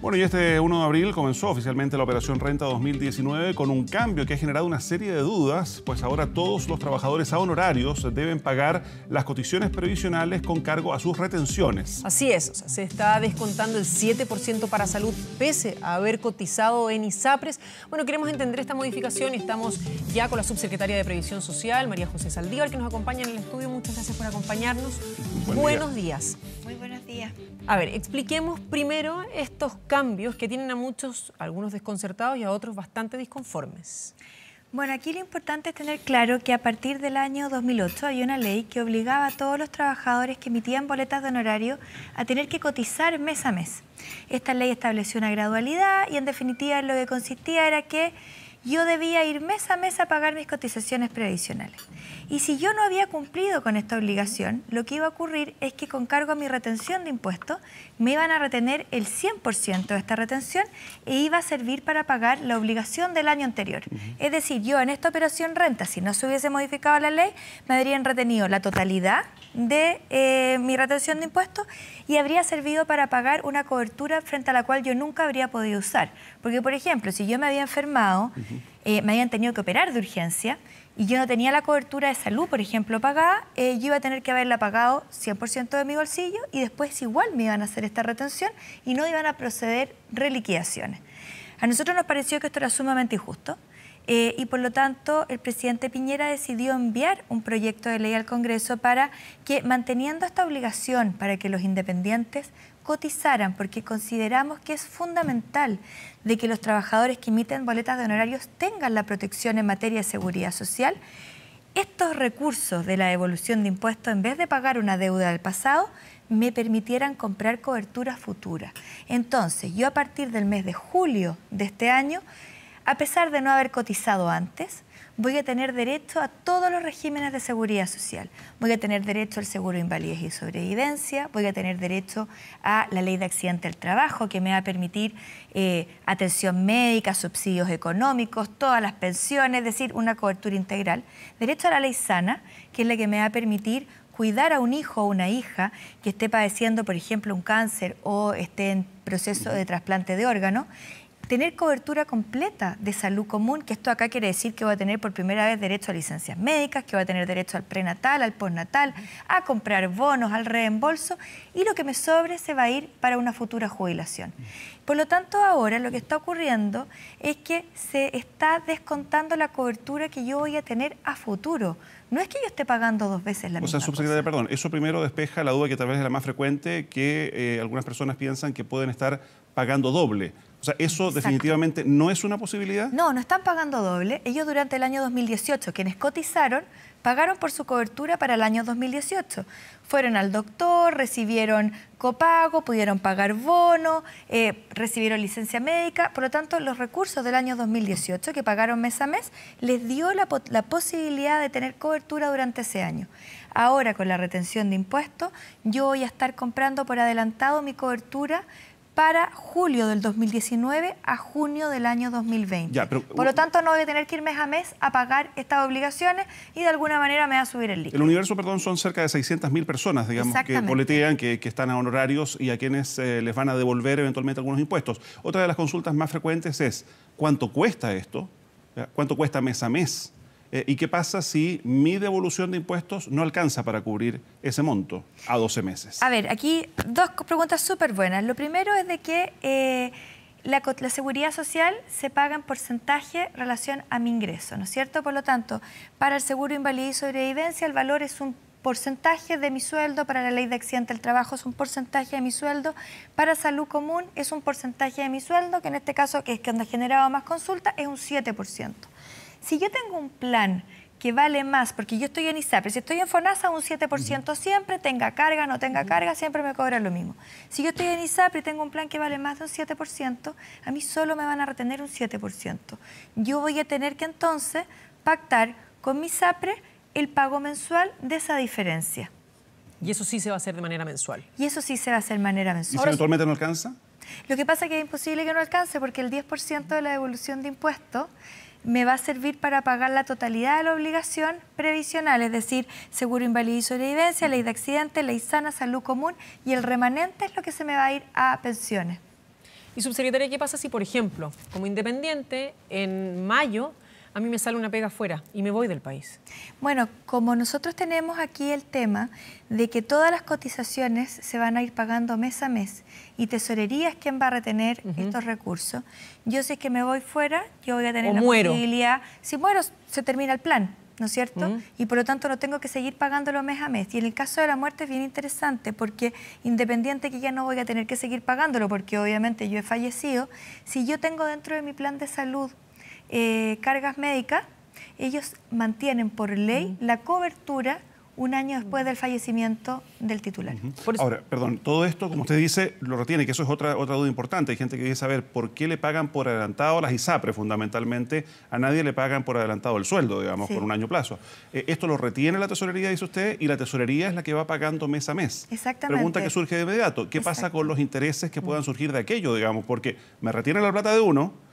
Bueno, y este 1 de abril comenzó oficialmente la Operación Renta 2019 con un cambio que ha generado una serie de dudas, pues ahora todos los trabajadores a honorarios deben pagar las cotizaciones previsionales con cargo a sus retenciones. Así es, se está descontando el 7% para salud pese a haber cotizado en ISAPRES. Bueno, queremos entender esta modificación y estamos ya con la subsecretaria de Previsión Social, María José Saldívar, que nos acompaña en el estudio. Muchas gracias por acompañarnos. Buenos días. Muy buenos días. A ver, expliquemos primero estos cambios que tienen a muchos, algunos desconcertados y a otros bastante disconformes. Bueno, aquí lo importante es tener claro que a partir del año 2008 hay una ley que obligaba a todos los trabajadores que emitían boletas de honorario a tener que cotizar mes a mes. Esta ley estableció una gradualidad y en definitiva lo que consistía era que yo debía ir mes a mes a pagar mis cotizaciones previsionales. Y si yo no había cumplido con esta obligación, lo que iba a ocurrir es que con cargo a mi retención de impuestos me iban a retener el 100% de esta retención e iba a servir para pagar la obligación del año anterior. Es decir, yo en esta operación renta, si no se hubiese modificado la ley, me habrían retenido la totalidad de mi retención de impuestos y habría servido para pagar una cobertura frente a la cual yo nunca habría podido usar. Porque, por ejemplo, si yo me había enfermado, me habían tenido que operar de urgencia y yo no tenía la cobertura de salud, por ejemplo, pagada, yo iba a tener que haberla pagado 100% de mi bolsillo y después igual me iban a hacer esta retención y no iban a proceder reliquidaciones. A nosotros nos pareció que esto era sumamente injusto. Y por lo tanto el presidente Piñera decidió enviar un proyecto de ley al Congreso para que, manteniendo esta obligación para que los independientes cotizaran, porque consideramos que es fundamental de que los trabajadores que emiten boletas de honorarios tengan la protección en materia de seguridad social, estos recursos de la devolución de impuestos, en vez de pagar una deuda del pasado, me permitieran comprar cobertura futura. Entonces, yo a partir del mes de julio de este año, a pesar de no haber cotizado antes, voy a tener derecho a todos los regímenes de seguridad social. Voy a tener derecho al seguro de invalidez y sobrevivencia, voy a tener derecho a la ley de accidente del trabajo, que me va a permitir atención médica, subsidios económicos, todas las pensiones, es decir, una cobertura integral. Derecho a la ley sana, que es la que me va a permitir cuidar a un hijo o una hija que esté padeciendo, por ejemplo, un cáncer o esté en proceso de trasplante de órgano. Tener cobertura completa de salud común, que esto acá quiere decir que va a tener por primera vez derecho a licencias médicas, que va a tener derecho al prenatal, al postnatal, a comprar bonos, al reembolso, y lo que me sobre se va a ir para una futura jubilación. Por lo tanto, ahora lo que está ocurriendo es que se está descontando la cobertura que yo voy a tener a futuro. No es que yo esté pagando dos veces la misma cosa. Subsecretaria, perdón, eso primero despeja la duda que tal vez es la más frecuente, que algunas personas piensan que pueden estar pagando doble. O sea, ¿eso definitivamente no es una posibilidad? No, no están pagando doble. Ellos durante el año 2018, quienes cotizaron, pagaron por su cobertura para el año 2018. Fueron al doctor, recibieron copago, pudieron pagar bono, recibieron licencia médica. Por lo tanto, los recursos del año 2018, que pagaron mes a mes, les dio la posibilidad de tener cobertura durante ese año. Ahora, con la retención de impuestos, yo voy a estar comprando por adelantado mi cobertura para julio del 2019 a junio del año 2020. Ya, pero, por lo tanto, no voy a tener que ir mes a mes a pagar estas obligaciones y de alguna manera me va a subir el líquido. El universo, perdón, son cerca de 600.000 personas, digamos, que boletean, que están a honorarios y a quienes les van a devolver eventualmente algunos impuestos. Otra de las consultas más frecuentes es, ¿cuánto cuesta esto? ¿Cuánto cuesta mes a mes? ¿Y qué pasa si mi devolución de impuestos no alcanza para cubrir ese monto a 12 meses? A ver, aquí dos preguntas súper buenas. Lo primero es de que la seguridad social se paga en porcentaje en relación a mi ingreso, ¿no es cierto? Por lo tanto, para el seguro de invalidez y sobrevivencia el valor es un porcentaje de mi sueldo, para la ley de accidente del trabajo es un porcentaje de mi sueldo, para salud común es un porcentaje de mi sueldo, que en este caso, que es donde ha generado más consultas, es un 7%. Si yo tengo un plan que vale más, porque yo estoy en ISAPRES, si estoy en FONASA, un 7% siempre, tenga carga, no tenga carga, siempre me cobra lo mismo. Si yo estoy en ISAPRES y tengo un plan que vale más de un 7%, a mí solo me van a retener un 7%. Yo voy a tener que entonces pactar con mi ISAPRES el pago mensual de esa diferencia. Y eso sí se va a hacer de manera mensual. Y eso sí se va a hacer de manera mensual. ¿Y si eventualmente no alcanza? Lo que pasa es que es imposible que no alcance porque el 10% de la devolución de impuestos me va a servir para pagar la totalidad de la obligación previsional, es decir, seguro invalidez y sobrevivencia, ley de accidente, ley sana, salud común, y el remanente es lo que se me va a ir a pensiones. Y subsecretaria, ¿qué pasa si, por ejemplo, como independiente, en mayo a mí me sale una pega afuera y me voy del país? Bueno, como nosotros tenemos aquí el tema de que todas las cotizaciones se van a ir pagando mes a mes y Tesorería es quien va a retener estos recursos, yo si es que me voy fuera, yo voy a tener la posibilidad, si muero se termina el plan, ¿no es cierto? Y por lo tanto no tengo que seguir pagándolo mes a mes. Y en el caso de la muerte es bien interesante porque independiente que ya no voy a tener que seguir pagándolo porque obviamente yo he fallecido, si yo tengo dentro de mi plan de salud cargas médicas, ellos mantienen por ley la cobertura un año después del fallecimiento del titular. Ahora, perdón, todo esto, como usted dice, lo retiene, que eso es otra duda importante. Hay gente que quiere saber por qué le pagan por adelantado las ISAPRES, fundamentalmente. A nadie le pagan por adelantado el sueldo, digamos, por un año plazo. Esto lo retiene la Tesorería, dice usted, y la Tesorería es la que va pagando mes a mes. Exactamente. Pregunta que surge de inmediato. ¿Qué pasa con los intereses que puedan surgir de aquello, digamos? Porque me retienen la plata de uno,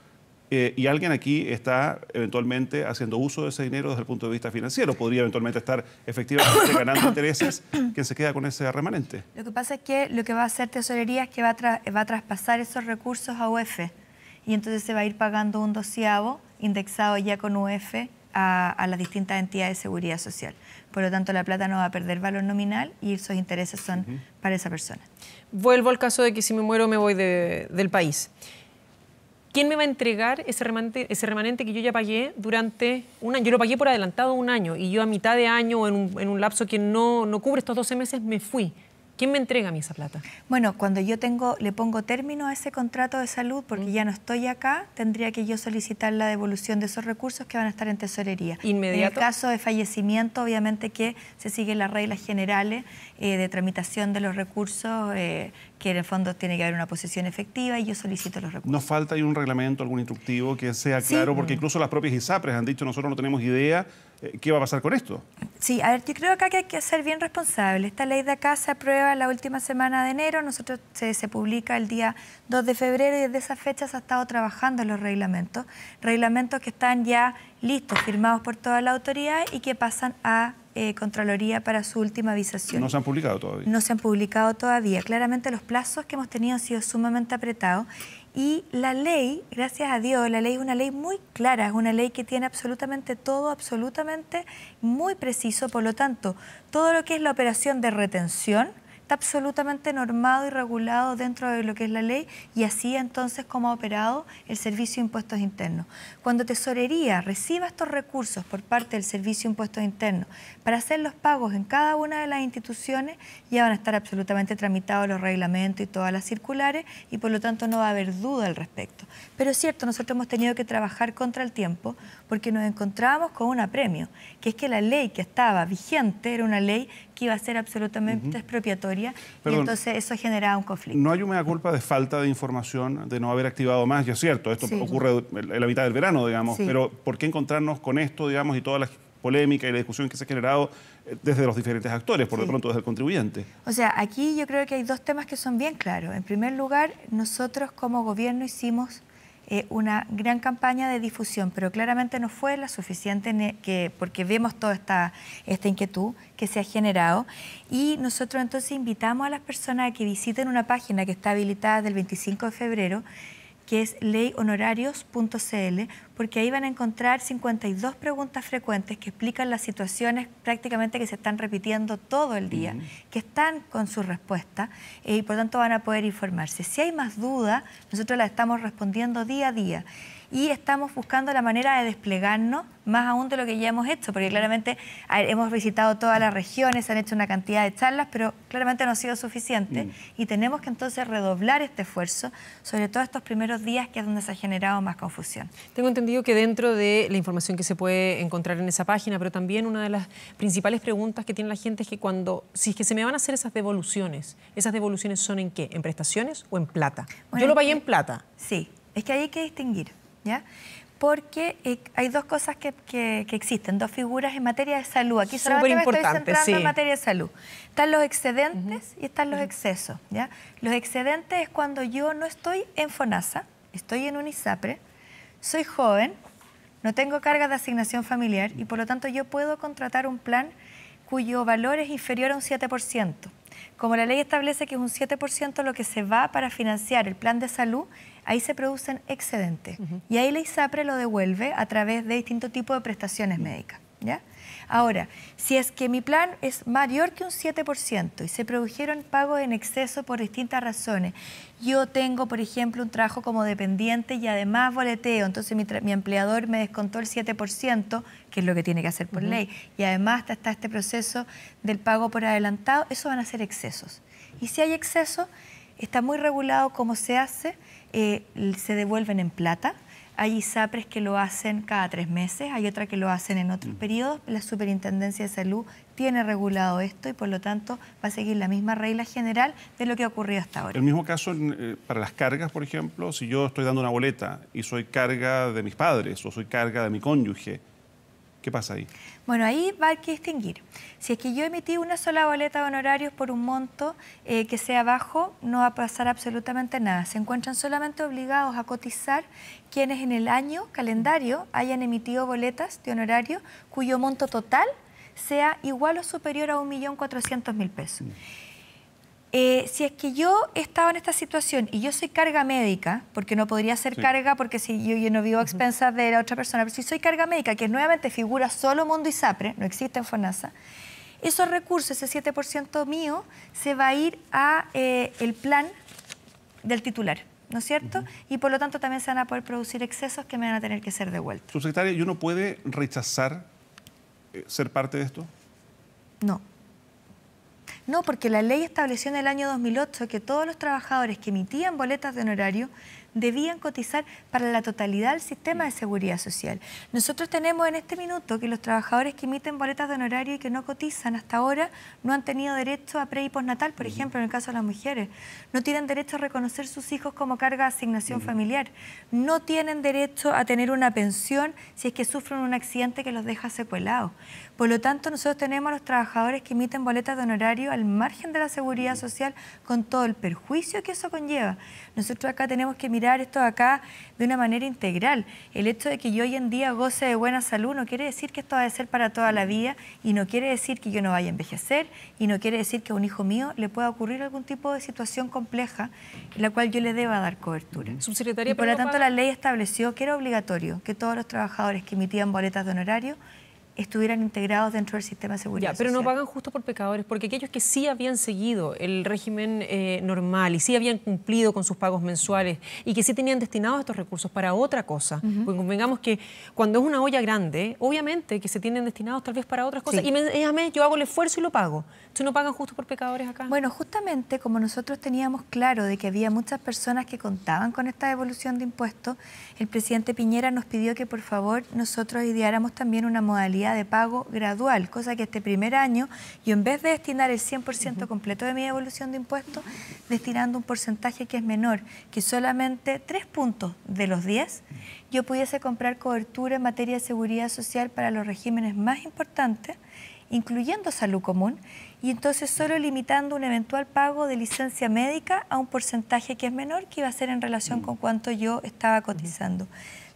y alguien aquí está eventualmente haciendo uso de ese dinero desde el punto de vista financiero. Podría eventualmente estar efectivamente ganando intereses. ¿Quién se queda con ese remanente? Lo que pasa es que lo que va a hacer Tesorería es que va a traspasar esos recursos a UF. Y entonces se va a ir pagando un 12avo indexado ya con UF a las distintas entidades de seguridad social. Por lo tanto, la plata no va a perder valor nominal y esos intereses son para esa persona. Vuelvo al caso de que si me muero me voy del país. ¿Quién me va a entregar ese remanente que yo ya pagué durante un año? Yo lo pagué por adelantado un año y yo a mitad de año o en un lapso que no cubre estos 12 meses me fui. ¿Quién me entrega a mí esa plata? Bueno, cuando yo le pongo término a ese contrato de salud, porque ya no estoy acá, tendría que yo solicitar la devolución de esos recursos que van a estar en Tesorería. ¿Inmediato? En el caso de fallecimiento, obviamente que se siguen las reglas generales de tramitación de los recursos, que en el fondo tiene que haber una posesión efectiva y yo solicito los recursos. ¿Nos falta ahí un reglamento, algún instructivo que sea claro? Porque incluso las propias ISAPRES han dicho, nosotros no tenemos idea qué va a pasar con esto. Sí, a ver, yo creo acá que hay que ser bien responsable. Esta ley de acá se aprueba la última semana de enero, nosotros se publica el día 2 de febrero y desde esa fecha se ha estado trabajando en los reglamentos que están ya listos, firmados por toda la autoridad y que pasan a Contraloría para su última avisación. ¿No se han publicado todavía? No se han publicado todavía. Claramente los plazos que hemos tenido han sido sumamente apretados y la ley, gracias a Dios, la ley es una ley muy clara, es una ley que tiene absolutamente todo, absolutamente muy preciso, por lo tanto, todo lo que es la operación de retención está absolutamente normado y regulado dentro de lo que es la ley y así entonces como ha operado el Servicio de Impuestos Internos. Cuando Tesorería reciba estos recursos por parte del Servicio de Impuestos Internos para hacer los pagos en cada una de las instituciones, ya van a estar absolutamente tramitados los reglamentos y todas las circulares y por lo tanto no va a haber duda al respecto. Pero es cierto, nosotros hemos tenido que trabajar contra el tiempo porque nos encontrábamos con un apremio, que es que la ley que estaba vigente era una ley que iba a ser absolutamente expropiatoria. Perdón, y entonces eso generaba un conflicto. ¿No hay una culpa de falta de información, de no haber activado más? Ya es cierto, esto ocurre en la mitad del verano, digamos, pero ¿por qué encontrarnos con esto, digamos, y toda la polémica y la discusión que se ha generado desde los diferentes actores, por de pronto desde el contribuyente? O sea, aquí yo creo que hay dos temas que son bien claros. En primer lugar, nosotros como gobierno hicimos una gran campaña de difusión, pero claramente no fue la suficiente porque vemos toda esta inquietud que se ha generado y nosotros entonces invitamos a las personas a que visiten una página que está habilitada desde el 25 de febrero, que es leyhonorarios.cl, porque ahí van a encontrar 52 preguntas frecuentes que explican las situaciones prácticamente que se están repitiendo todo el día, que están con su respuesta y por tanto van a poder informarse. Si hay más dudas, nosotros las estamos respondiendo día a día y estamos buscando la manera de desplegarnos más aún de lo que ya hemos hecho, porque claramente hemos visitado todas las regiones, se han hecho una cantidad de charlas, pero claramente no ha sido suficiente y tenemos que entonces redoblar este esfuerzo, sobre todo estos primeros días que es donde se ha generado más confusión. Tengo entendido que dentro de la información que se puede encontrar en esa página, pero también una de las principales preguntas que tiene la gente es que si es que se me van a hacer ¿esas devoluciones son en qué? ¿En prestaciones o en plata? Bueno, yo lo pagué en plata. Sí, es que ahí hay que distinguir, ¿ya? Porque hay dos cosas que existen, dos figuras en materia de salud. Aquí solamente me estoy centrando en materia de salud. Están los excedentes y están los excesos, ¿ya? Los excedentes es cuando yo no estoy en FONASA, estoy en un ISAPRE, soy joven, no tengo cargas de asignación familiar y por lo tanto yo puedo contratar un plan cuyo valor es inferior a un 7%. Como la ley establece que es un 7% lo que se va para financiar el plan de salud, ahí se producen excedentes. Y ahí la ISAPRE lo devuelve a través de distintos tipos de prestaciones médicas, ¿ya? Ahora, si es que mi plan es mayor que un 7% y se produjeron pagos en exceso por distintas razones, yo tengo, por ejemplo, un trabajo como dependiente y además boleteo, entonces mi empleador me descontó el 7%, que es lo que tiene que hacer por ley, y además está este proceso del pago por adelantado, eso van a ser excesos. Y si hay excesos, está muy regulado cómo se hace, se devuelven en plata. Hay ISAPRES que lo hacen cada 3 meses, hay otras que lo hacen en otros periodos. La Superintendencia de Salud tiene regulado esto y por lo tanto va a seguir la misma regla general de lo que ha ocurrido hasta ahora. El mismo caso para las cargas, por ejemplo, si yo estoy dando una boleta y soy carga de mis padres o soy carga de mi cónyuge, ¿qué pasa ahí? Bueno, ahí va a haber que distinguir. Si es que yo emití una sola boleta de honorarios por un monto que sea bajo, no va a pasar absolutamente nada. Se encuentran solamente obligados a cotizar quienes en el año calendario hayan emitido boletas de honorario cuyo monto total sea igual o superior a 1.400.000 pesos. Si es que yo estaba en esta situación y yo soy carga médica, porque no podría ser carga porque si yo no vivo a expensas de la otra persona, pero si soy carga médica, que nuevamente figura solo Mundo ISAPRE, no existe en FONASA, esos recursos, ese 7% mío, se va a ir a el plan del titular, ¿no es cierto? Y por lo tanto también se van a poder producir excesos que me van a tener que ser devueltos. Subsecretaria, ¿y uno puede rechazar ser parte de esto? No. No, porque la ley estableció en el año 2008 que todos los trabajadores que emitían boletas de honorario debían cotizar para la totalidad del sistema de seguridad social. Nosotros tenemos en este minuto que los trabajadores que emiten boletas de honorario y que no cotizan hasta ahora no han tenido derecho a pre y postnatal, por ejemplo, en el caso de las mujeres. No tienen derecho a reconocer sus hijos como carga de asignación familiar. No tienen derecho a tener una pensión si es que sufren un accidente que los deja secuelados. Por lo tanto, nosotros tenemos a los trabajadores que emiten boletas de honorario al margen de la seguridad social con todo el perjuicio que eso conlleva. Nosotros acá tenemos que mirar esto acá de una manera integral. El hecho de que yo hoy en día goce de buena salud no quiere decir que esto va a ser para toda la vida y no quiere decir que yo no vaya a envejecer y no quiere decir que a un hijo mío le pueda ocurrir algún tipo de situación compleja en la cual yo le deba dar cobertura. Subsecretaria, y por lo tanto la ley estableció que era obligatorio que todos los trabajadores que emitían boletas de honorario estuvieran integrados dentro del sistema de seguridad social. Pero no pagan justo por pecadores, porque aquellos que sí habían seguido el régimen normal y sí habían cumplido con sus pagos mensuales y que sí tenían destinados estos recursos para otra cosa, porque convengamos que cuando es una olla grande, obviamente que se tienen destinados tal vez para otras cosas, y mes a mes yo hago el esfuerzo y lo pago. ¿Entonces no pagan justo por pecadores acá? Bueno, justamente como nosotros teníamos claro de que había muchas personas que contaban con esta devolución de impuestos, el presidente Piñera nos pidió que por favor nosotros ideáramos también una modalidad de pago gradual, cosa que este primer año yo en vez de destinar el 100% completo de mi devolución de impuestos, destinando un porcentaje que es menor, que solamente 3 puntos de los 10, yo pudiese comprar cobertura en materia de seguridad social para los regímenes más importantes, incluyendo salud común, y entonces solo limitando un eventual pago de licencia médica a un porcentaje que es menor, que iba a ser en relación con cuánto yo estaba cotizando.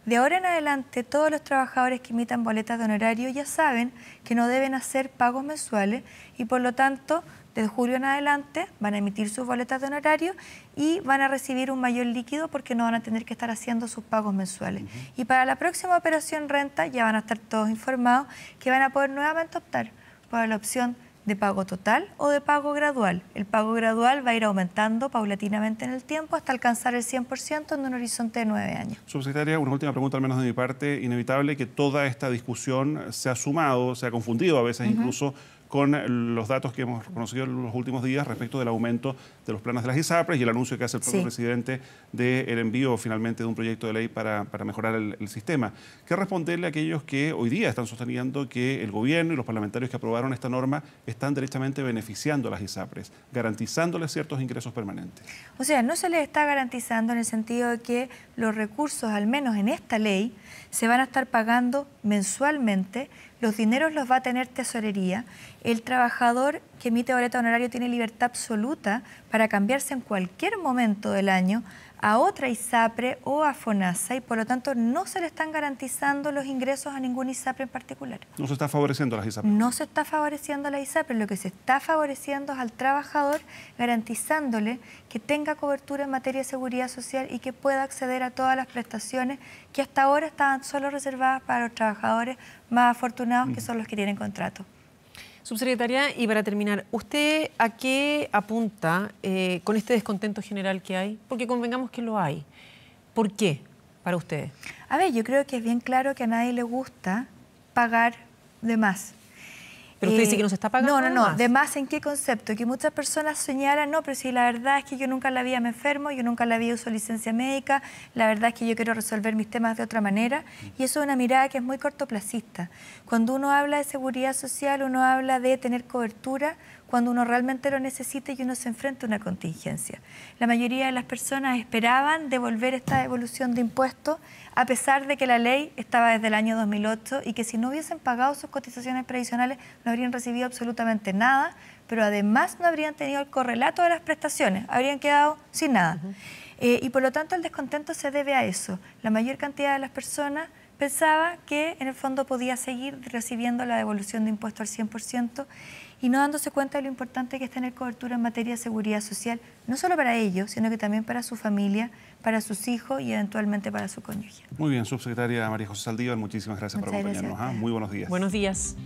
De ahora en adelante, todos los trabajadores que emitan boletas de honorario ya saben que no deben hacer pagos mensuales y por lo tanto, desde julio en adelante van a emitir sus boletas de honorario y van a recibir un mayor líquido porque no van a tener que estar haciendo sus pagos mensuales. Y para la próxima operación renta ya van a estar todos informados que van a poder nuevamente optar por la opción de pago total o de pago gradual. El pago gradual va a ir aumentando paulatinamente en el tiempo hasta alcanzar el 100% en un horizonte de 9 años. Subsecretaria, una última pregunta, al menos de mi parte. Inevitable que toda esta discusión se ha sumado, se ha confundido a veces incluso con los datos que hemos conocido en los últimos días respecto del aumento de los planes de las ISAPRES y el anuncio que hace el propio presidente del envío finalmente de un proyecto de ley para mejorar el sistema. ¿Qué responderle a aquellos que hoy día están sosteniendo que el gobierno y los parlamentarios que aprobaron esta norma están directamente beneficiando a las ISAPRES, garantizándoles ciertos ingresos permanentes? O sea, no se les está garantizando en el sentido de que los recursos, al menos en esta ley, se van a estar pagando mensualmente, los dineros los va a tener tesorería, el trabajador que emite boleta de honorario tiene libertad absoluta para cambiarse en cualquier momento del año a otra ISAPRE o a FONASA y por lo tanto no se le están garantizando los ingresos a ningún ISAPRE en particular. No se está favoreciendo a las ISAPRE. No se está favoreciendo a la ISAPRE, lo que se está favoreciendo es al trabajador garantizándole que tenga cobertura en materia de seguridad social y que pueda acceder a todas las prestaciones que hasta ahora estaban solo reservadas para los trabajadores más afortunados, que son los que tienen contrato. Subsecretaria, y para terminar, ¿usted a qué apunta con este descontento general que hay? Porque convengamos que lo hay. ¿Por qué para ustedes? A ver, yo creo que es bien claro que a nadie le gusta pagar de más. Pero usted dice que no se está pagando de más. ¿De más en qué concepto? Que muchas personas señalan, no, pero si la verdad es que yo nunca en la vida me enfermo, yo nunca en la vida uso licencia médica, la verdad es que yo quiero resolver mis temas de otra manera, y eso es una mirada que es muy cortoplacista. Cuando uno habla de seguridad social, uno habla de tener cobertura cuando uno realmente lo necesita y uno se enfrenta a una contingencia. La mayoría de las personas esperaban devolver esta devolución de impuestos a pesar de que la ley estaba desde el año 2008 y que si no hubiesen pagado sus cotizaciones previsionales no habrían recibido absolutamente nada, pero además no habrían tenido el correlato de las prestaciones, habrían quedado sin nada. Y por lo tanto el descontento se debe a eso. La mayor cantidad de las personas pensaba que en el fondo podía seguir recibiendo la devolución de impuestos al 100% y no dándose cuenta de lo importante que es tener cobertura en materia de seguridad social, no solo para ellos, sino que también para su familia, para sus hijos y eventualmente para su cónyuge. Muy bien, subsecretaria María José Saldívar, muchísimas gracias por acompañarnos. Muy buenos días. Buenos días.